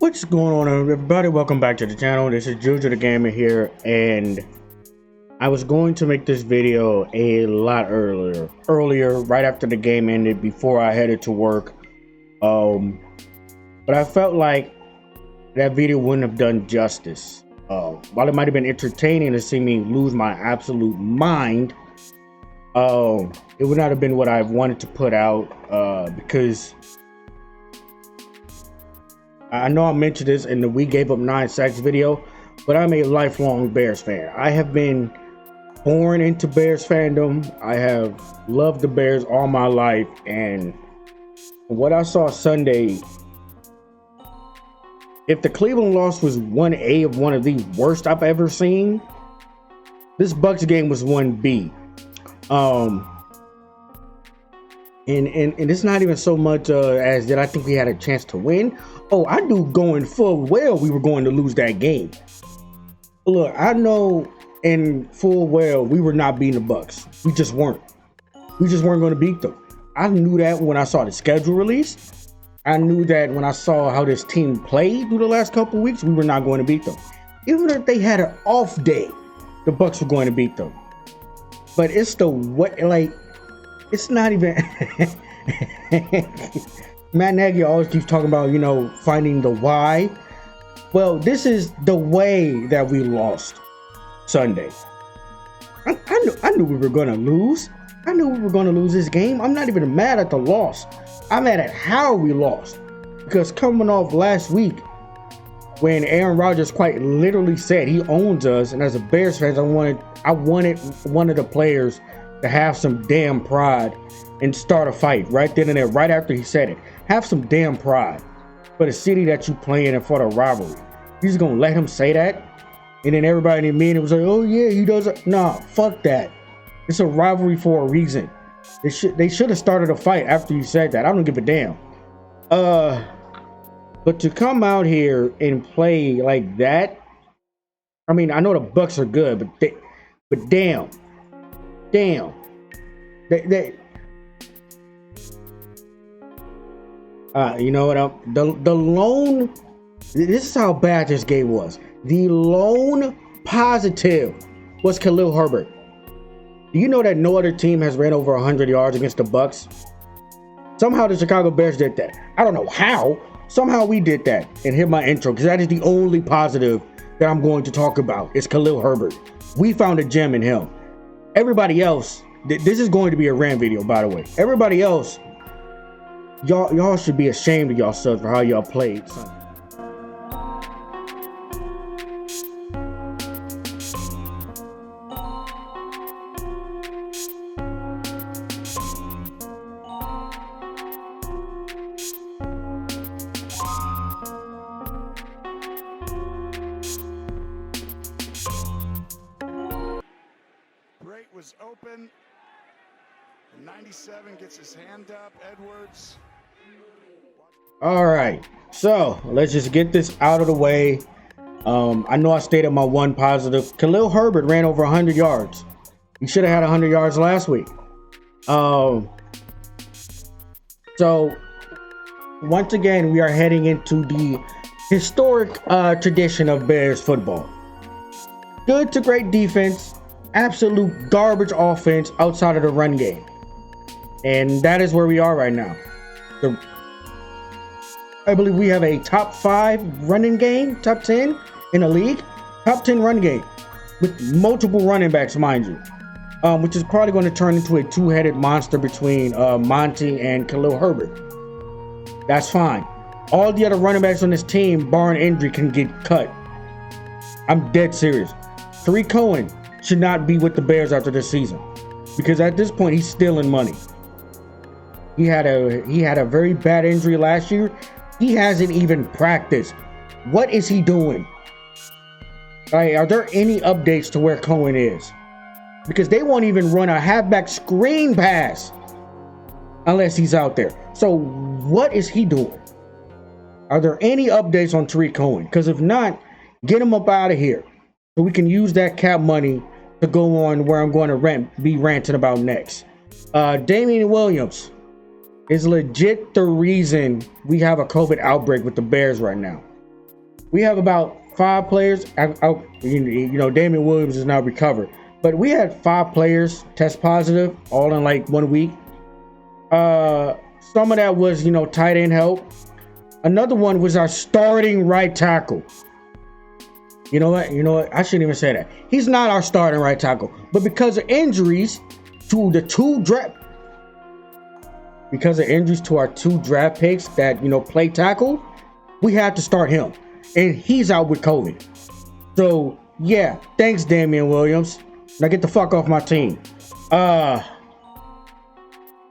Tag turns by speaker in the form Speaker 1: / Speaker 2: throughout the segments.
Speaker 1: What's going on, everybody? Welcome back to the channel. This is Juju the Gamer here, and I was going to make this video a lot earlier, right after the game ended, before I headed to work. But I felt like that video wouldn't have done justice. While it might have been entertaining to see me lose my absolute mind, it would not have been what I wanted to put out, because I know I mentioned this in the "We Gave Up 9 Sacks" video, but I'm a lifelong Bears fan. I have been born into Bears fandom. I have loved the Bears all my life, and what I saw Sunday, if the Cleveland loss was 1A of one of the worst I've ever seen, this Bucs game was 1B. And it's not even so much as that I think we had a chance to win. Oh, I knew going full well we were going to lose that game. Look, I know in full well we were not beating the Bucs. We just weren't. We just weren't going to beat them. I knew that when I saw the schedule release. I knew that when I saw how this team played through the last couple of weeks, we were not going to beat them. Even if they had an off day, the Bucs were going to beat them. But it's the what, like, it's not even. Matt Nagy always keeps talking about, finding the why. Well, this is the way that we lost Sunday. I knew we were going to lose. I knew we were going to lose this game. I'm not even mad at the loss. I'm mad at how we lost. Because coming off last week, when Aaron Rodgers quite literally said he owns us, and as a Bears fan, I wanted one of the players to have some damn pride and start a fight right then and there, right after he said it. Have some damn pride for the city that you playing and for the rivalry. You just gonna let him say that? And then everybody in the meeting was like, oh yeah, he does it. Nah, fuck that. It's a rivalry for a reason. They should have started a fight after you said that. I don't give a damn. But to come out here and play like that, I mean, I know the Bucs are good, but damn. You know what? The lone. This is how bad this game was. The lone positive was Khalil Herbert. Do you know that no other team has ran over 100 yards against the Bucs? Somehow the Chicago Bears did that. I don't know how. Somehow we did that and hit my intro, because that is the only positive that I'm going to talk about. It's Khalil Herbert. We found a gem in him. Everybody else, this is going to be a rant video, by the way. Everybody else, y'all should be ashamed of yourselves for how y'all played Sunday.
Speaker 2: Was open. 97 gets his hand up. Edwards.
Speaker 1: All right, so let's just get this out of the way. I know I stated my one positive. Khalil Herbert ran over 100 yards. He should have had 100 yards last week. So once again, we are heading into the historic tradition of Bears football. Good to great defense. Absolute garbage offense outside of the run game. And that is where we are right now. I believe we have a top 5 running game, top 10 in the league. Top 10 run game with multiple running backs, mind you. Which is probably going to turn into a two-headed monster between Monty and Khalil Herbert. That's fine. All the other running backs on this team, barring injury, can get cut. I'm dead serious. Tariq Cohen should not be with the Bears after this season, because at this point he's stealing money. He had a very bad injury last year. He hasn't even practiced. What is he doing? Are there any updates to where Cohen is? Because they won't even run a halfback screen pass unless he's out there. So what is he doing? Are there any updates on Tariq Cohen? Because if not, get him up out of here so we can use that cap money to go on where I'm going to be ranting about next. Damian Williams is legit the reason we have a COVID outbreak with the Bears right now. We have about 5 players. Damian Williams is now recovered, but we had 5 players test positive all in like 1 week. Some of that was, tight end help. Another one was our starting right tackle. You know what? I shouldn't even say that. He's not our starting right tackle, but because of injuries to our 2 draft picks that, play tackle, we had to start him. And he's out with COVID. So, yeah, thanks, Damian Williams. Now get the fuck off my team.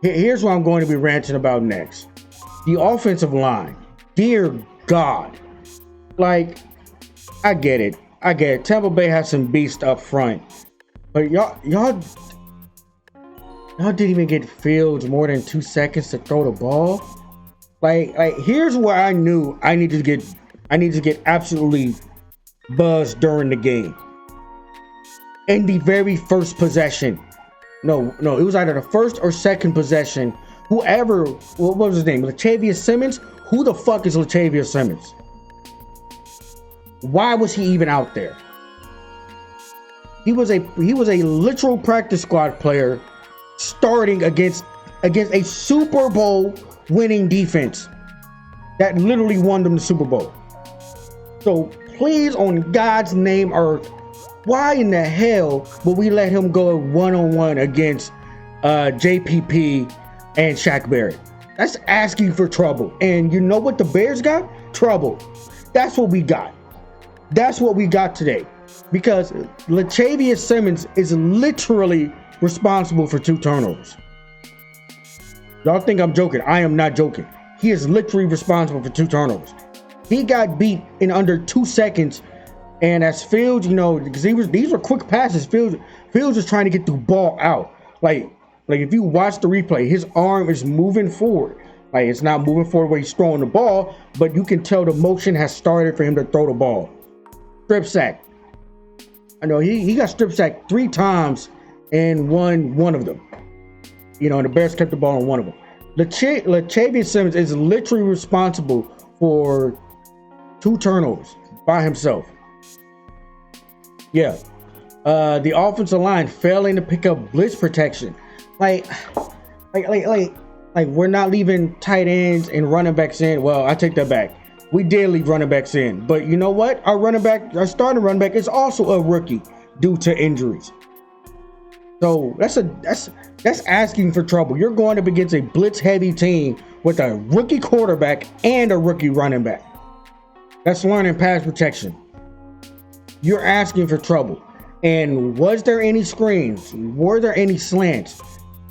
Speaker 1: Here's what I'm going to be ranting about next. The offensive line. Dear God. Like, I get it. Tampa Bay has some beast up front. But y'all didn't even get Fields more than 2 seconds to throw the ball. Like here's where I knew I need to get absolutely buzzed during the game. In the very first possession. No, it was either the first or second possession. What was his name? Latavius Simmons? Who the fuck is Latavius Simmons? Why was he even out there? He was a literal practice squad player starting against a Super Bowl winning defense that literally won them the Super Bowl. So please, on God's name, earth, why in the hell would we let him go one-on-one against JPP and Shaq Barrett? That's asking for trouble. And you know what the Bears got? Trouble. That's what we got. That's what we got today. Because Latavius Simmons is literally responsible for 2 turnovers. Y'all think I'm joking. I am not joking. He is literally responsible for 2 turnovers. He got beat in under 2 seconds. And as Fields, because these were quick passes. Fields was trying to get the ball out. Like if you watch the replay, his arm is moving forward. Like it's not moving forward where he's throwing the ball, but you can tell the motion has started for him to throw the ball. Strip sack. I know he got strip sacked 3 times and won one of them. And the Bears kept the ball on one of them. Latavius Simmons is literally responsible for 2 turnovers by himself. Yeah. The offensive line failing to pick up blitz protection. Like we're not leaving tight ends and running backs in. Well, I take that back. We did leave running backs in, but you know what? Our starting running back is also a rookie due to injuries. So that's asking for trouble. You're going up against a blitz heavy team with a rookie quarterback and a rookie running back. That's learning pass protection. You're asking for trouble. And was there any screens? Were there any slants?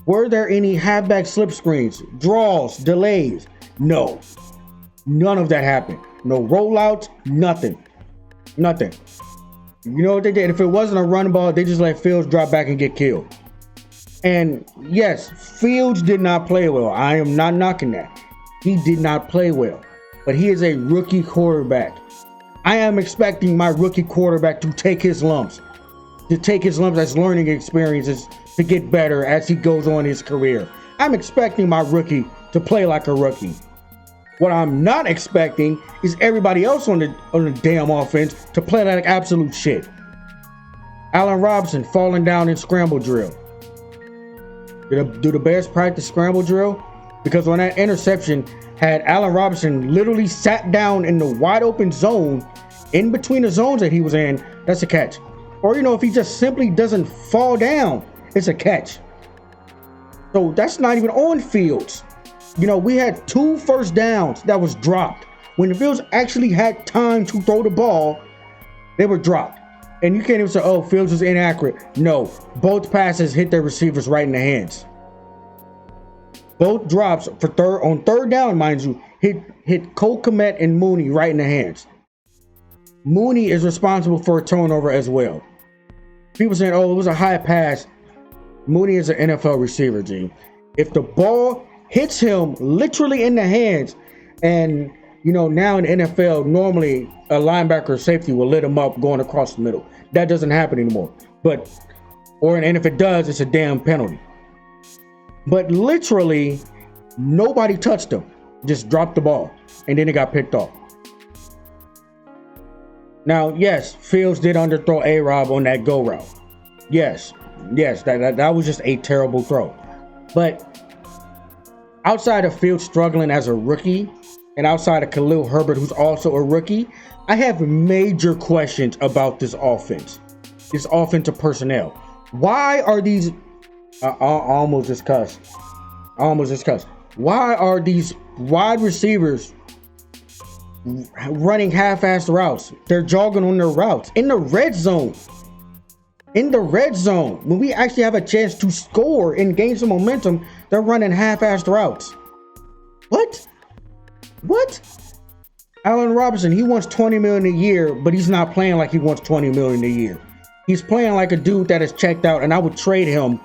Speaker 1: Were there any halfback slip screens, draws, delays? No. None of that happened. No rollouts, nothing. Nothing. You know what they did? If it wasn't a run ball, they just let Fields drop back and get killed. And yes, Fields did not play well. I am not knocking that. He did not play well. But he is a rookie quarterback. I am expecting my rookie quarterback to take his lumps. As learning experiences to get better as he goes on his career. I'm expecting my rookie to play like a rookie. What I'm not expecting is everybody else on the damn offense to play like absolute shit. Allen Robinson falling down in scramble drill. Do the Bears practice scramble drill? Because on that interception had Allen Robinson literally sat down in the wide open zone, in between the zones that he was in, that's a catch. Or if he just simply doesn't fall down, it's a catch. So that's not even on Fields. We had 2 first downs that was dropped. When the Fields actually had time to throw the ball, they were dropped. And you can't even say, oh, Fields was inaccurate. No, both passes hit their receivers right in the hands. Both drops on third down, mind you, hit Cole Kmet and Mooney right in the hands. Mooney is responsible for a turnover as well. People saying, oh, it was a high pass. Mooney is an NFL receiver, G. If the ball hits him literally in the hands, and now in the NFL, normally a linebacker or safety will lit him up going across the middle. That doesn't happen anymore. And if it does, it's a damn penalty. But literally, nobody touched him. Just dropped the ball, and then it got picked off. Now, yes, Fields did underthrow A-Rob on that go route. Yes, that was just a terrible throw. But outside of Fields struggling as a rookie, and outside of Khalil Herbert, who's also a rookie, I have major questions about this offense, this offensive personnel. Why are these? I almost just cussed. Why are these wide receivers running half-assed routes? They're jogging on their routes in the red zone. In the red zone, when we actually have a chance to score and gain some momentum, they're running half-assed routes. What? Allen Robinson, he wants $20 million a year, but he's not playing like he wants $20 million a year. He's playing like a dude that is checked out, and I would trade him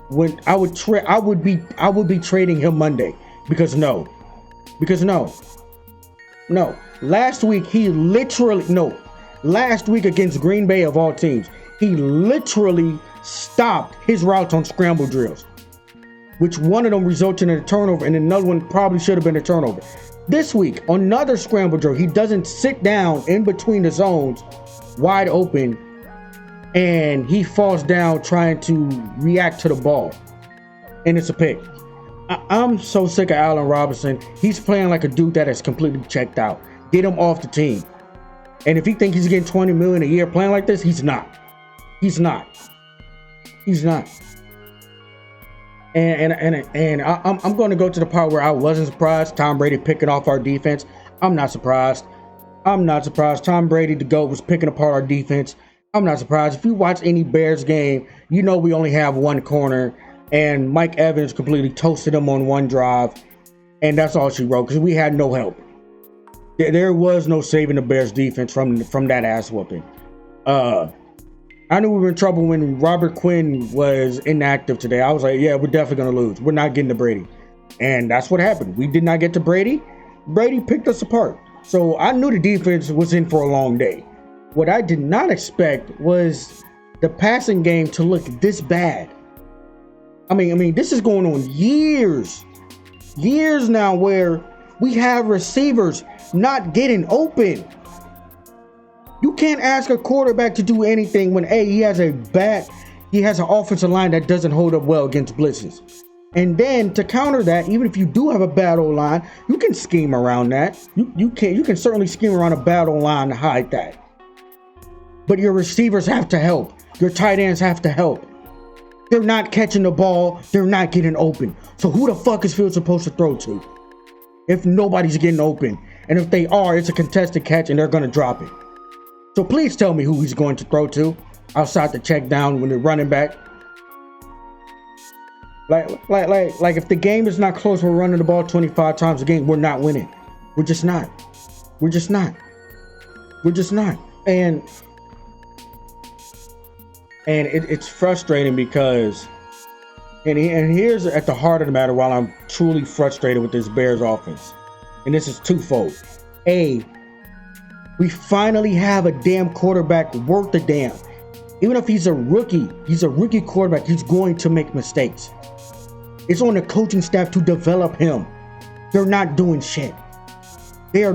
Speaker 1: when I would be trading him Monday because no. Last week against Green Bay of all teams, he literally stopped his routes on scramble drills, which one of them resulted in a turnover and another one probably should have been a turnover. This week, on another scramble drill, he doesn't sit down in between the zones wide open and he falls down trying to react to the ball. And it's a pick. I'm so sick of Allen Robinson. He's playing like a dude that is completely checked out. Get him off the team. And if he thinks he's getting $20 million a year playing like this, he's not. And I'm going to go to the part where I wasn't surprised. Tom Brady picking off our defense. I'm not surprised. Tom Brady, the GOAT, was picking apart our defense. I'm not surprised. If you watch any Bears game, you know we only have one corner, and Mike Evans completely toasted him on one drive, and that's all she wrote because we had no help. There was no saving the Bears defense from that ass whooping. I knew we were in trouble when Robert Quinn was inactive today. I was like, yeah, we're definitely going to lose. We're not getting to Brady. And that's what happened. We did not get to Brady. Brady picked us apart. So I knew the defense was in for a long day. What I did not expect was the passing game to look this bad. I mean, this is going on years now where we have receivers not getting open. You can't ask a quarterback to do anything when he has an offensive line that doesn't hold up well against blitzes. And then to counter that, even if you do have a bad O-line, you can scheme around that. You can certainly scheme around a bad O-line to hide that. But your receivers have to help. Your tight ends have to help. They're not catching the ball. They're not getting open. So who the fuck is Fields supposed to throw to? If nobody's getting open. And if they are, it's a contested catch and they're going to drop it. So please tell me who he's going to throw to outside the check down when they're running back. Like if the game is not close, we're running the ball 25 times a game. We're not winning. We're just not. And it's frustrating because, and here's at the heart of the matter why I'm truly frustrated with this Bears offense. And this is twofold. A, we finally have a damn quarterback worth the damn. Even if he's a rookie quarterback, he's going to make mistakes. It's on the coaching staff to develop him. They're not doing shit. Where are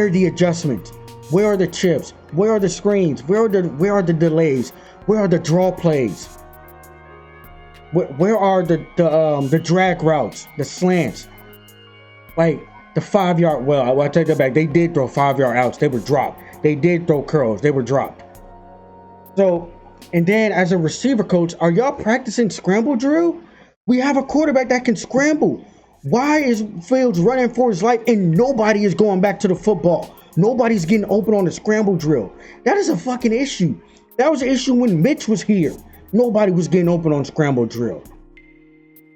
Speaker 1: the adjustments? Where are the chips? Where are the screens? Where are the delays? Where are the draw plays? Where are the drag routes, the slants? Like the 5-yard. Well, I take that back. They did throw 5-yard outs. They were dropped. They did throw curls. They were dropped. So, and then as a receiver coach, are y'all practicing scramble drill? We have a quarterback that can scramble. Why is Fields running for his life and nobody is going back to the football? Nobody's getting open on the scramble drill. That is a fucking issue. That was an issue when Mitch was here. Nobody was getting open on scramble drill.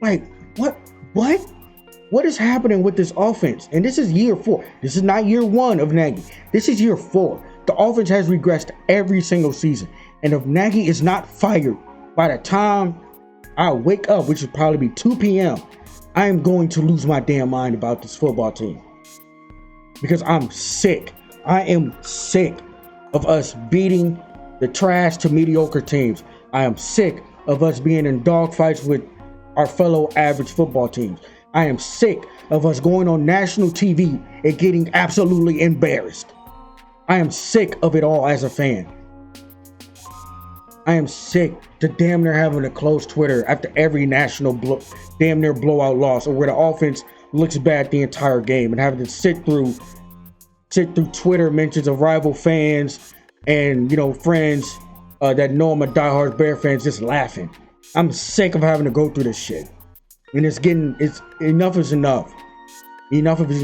Speaker 1: Like, what? What is happening with this offense? And this is year 4. This is not year 1 of Nagy. This is year 4. The offense has regressed every single season. And if Nagy is not fired by the time I wake up, which would probably be 2 p.m., I am going to lose my damn mind about this football team. Because I'm sick. I am sick of us beating the trash to mediocre teams. I am sick of us being in dogfights with our fellow average football teams. I am sick of us going on national TV and getting absolutely embarrassed. I am sick of it all as a fan. I am sick to damn near having to close Twitter after every national damn near blowout loss, or where the offense looks bad the entire game, and having to sit through Twitter mentions of rival fans and, you know, friends that know I'm a diehard Bear fans just laughing. I'm sick of having to go through this shit. And enough is enough. Enough is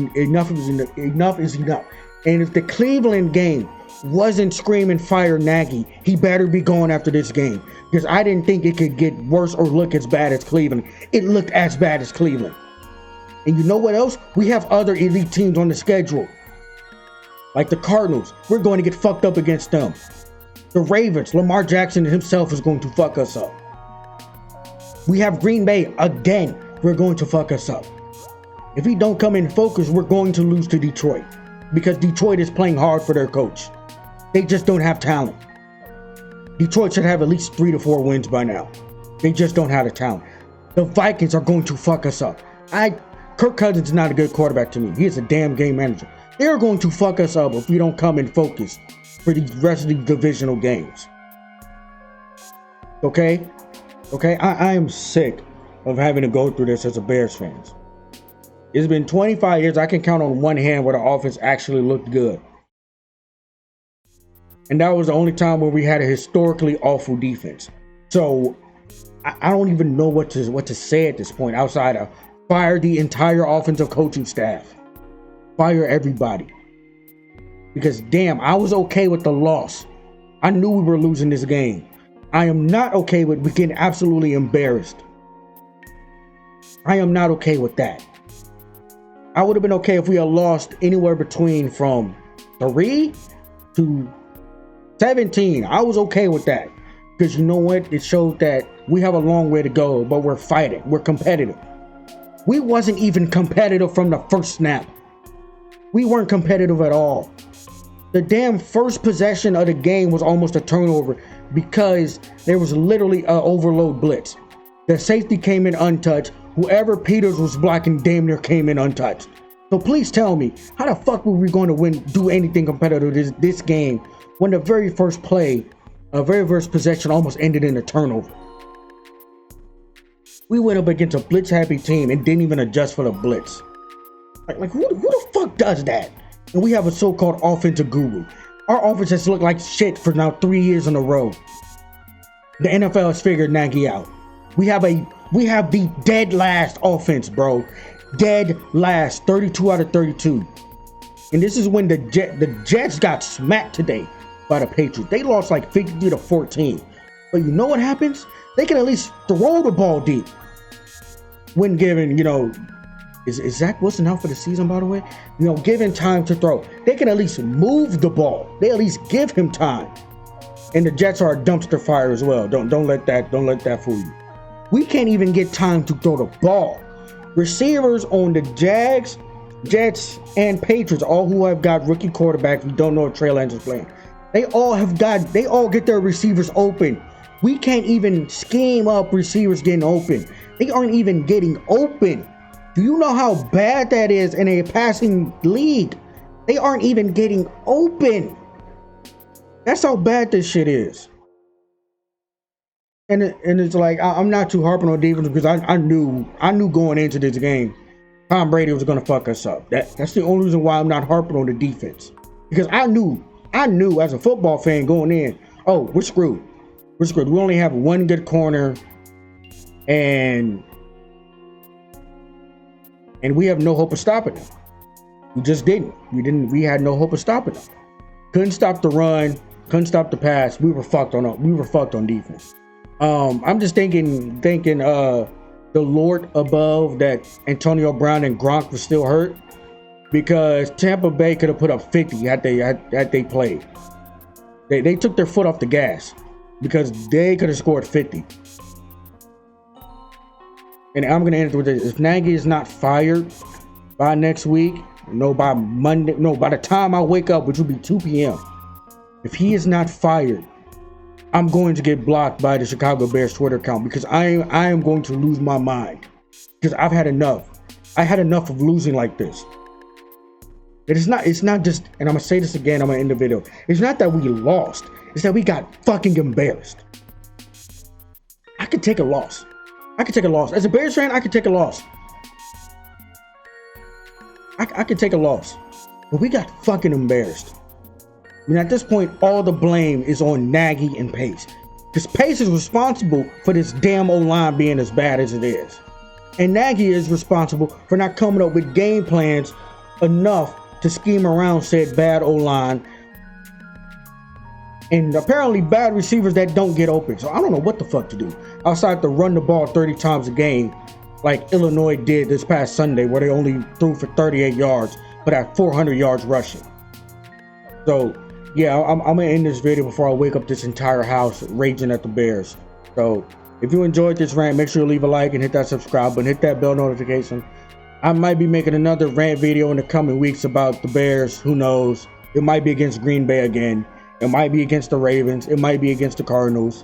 Speaker 1: enough. And if the Cleveland game wasn't screaming fire Nagy, he better be going after this game, because I didn't think it could get worse or look as bad as Cleveland. It looked as bad as Cleveland. And you know what else? We have other elite teams on the schedule, like the Cardinals. We're going to get fucked up against them. The Ravens, Lamar Jackson himself is going to fuck us up. We have Green Bay again. We're going to fuck us up. If we don't come in focus, we're going to lose to Detroit, because Detroit is playing hard for their coach. They just don't have talent. Detroit should have at least 3 to 4 wins by now. They just don't have the talent. The Vikings are going to fuck us up. Kirk Cousins is not a good quarterback to me. He is a damn game manager. They're going to fuck us up if we don't come in focus for the rest of the divisional games. Okay? I am sick of having to go through this as a Bears fan. It's been 25 years. I can count on one hand where the offense actually looked good. And that was the only time where we had a historically awful defense. So I don't even know what to say at this point outside of fire the entire offensive coaching staff. Fire everybody. Because damn, I was okay with the loss. I knew we were losing this game. I am not okay with getting absolutely embarrassed. I am not okay with that. I would have been okay if we had lost anywhere between from 3 to 17. I was okay with that, because you know what? It showed that we have a long way to go, but we're fighting. We're competitive. We wasn't even competitive from the first snap. We weren't competitive at all. The damn first possession of the game was almost a turnover because there was literally an overload blitz. The safety came in untouched. Whoever Peters was blocking damn near came in untouched. So please tell me, how the fuck were we going to do anything competitive this game when the very first possession almost ended in a turnover? We went up against a blitz-happy team and didn't even adjust for the blitz. Like who the fuck does that? And we have a so-called offensive guru. Our offense has looked like shit for now 3 years in a row. The NFL has figured Nagy out. We have the dead last offense, bro. Dead last, 32 out of 32. And this is when the Jets got smacked today by the Patriots. They lost like 50-14. But you know what happens? They can at least throw the ball deep when given, you know, is Zach Wilson out for the season, by the way? You know, given time to throw. They can at least move the ball. They at least give him time. And the Jets are a dumpster fire as well. Don't let that fool you. We can't even get time to throw the ball. Receivers on the Jags, Jets, and Patriots, all who have got rookie quarterbacks, we don't know if Trey Lance is playing. They all get their receivers open. We can't even scheme up receivers getting open. They aren't even getting open. Do you know how bad that is in a passing league? They aren't even getting open. That's how bad this shit is. And it's like, I'm not too harping on defense because I knew going into this game, Tom Brady was going to fuck us up. That's the only reason why I'm not harping on the defense. Because I knew as a football fan going in, oh, we're screwed. We're screwed. We only have one good corner, and we have no hope of stopping them. We just didn't. We had no hope of stopping them. Couldn't stop the run. Couldn't stop the pass. We were fucked on defense. I'm just thinking the Lord above that Antonio Brown and Gronk were still hurt, because Tampa Bay could have put up 50 had they played. They took their foot off the gas because they could have scored 50. And I'm gonna end it with this: if Nagy is not fired by next week, by Monday, by the time I wake up, which will be 2 p.m. If he is not fired, I'm going to get blocked by the Chicago Bears Twitter account, because I am going to lose my mind, because I've had enough. I had enough of losing like this. It's not just, and I'm gonna say this again, I'm gonna end the video. It's not that we lost, it's that we got fucking embarrassed. I could take a loss. I could take a loss. As a Bears fan, I could take a loss. I could take a loss. But we got fucking embarrassed. I mean, at this point, all the blame is on Nagy and Pace. Because Pace is responsible for this damn O-line being as bad as it is. And Nagy is responsible for not coming up with game plans enough to scheme around said bad O-line. And apparently bad receivers that don't get open. So I don't know what the fuck to do. Outside to run the ball 30 times a game like Illinois did this past Sunday, where they only threw for 38 yards, but had 400 yards rushing. So yeah, I'm gonna end this video before I wake up this entire house raging at the Bears. So if you enjoyed this rant, make sure you leave a like and hit that subscribe button, hit that bell notification. I might be making another rant video in the coming weeks about the Bears. Who knows? It might be against Green Bay again. It might be against the Ravens. It might be against the Cardinals.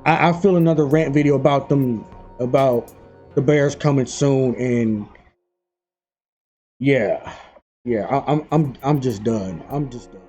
Speaker 1: I feel another rant video about them, about the Bears coming soon. And yeah, I'm just done. I'm just done.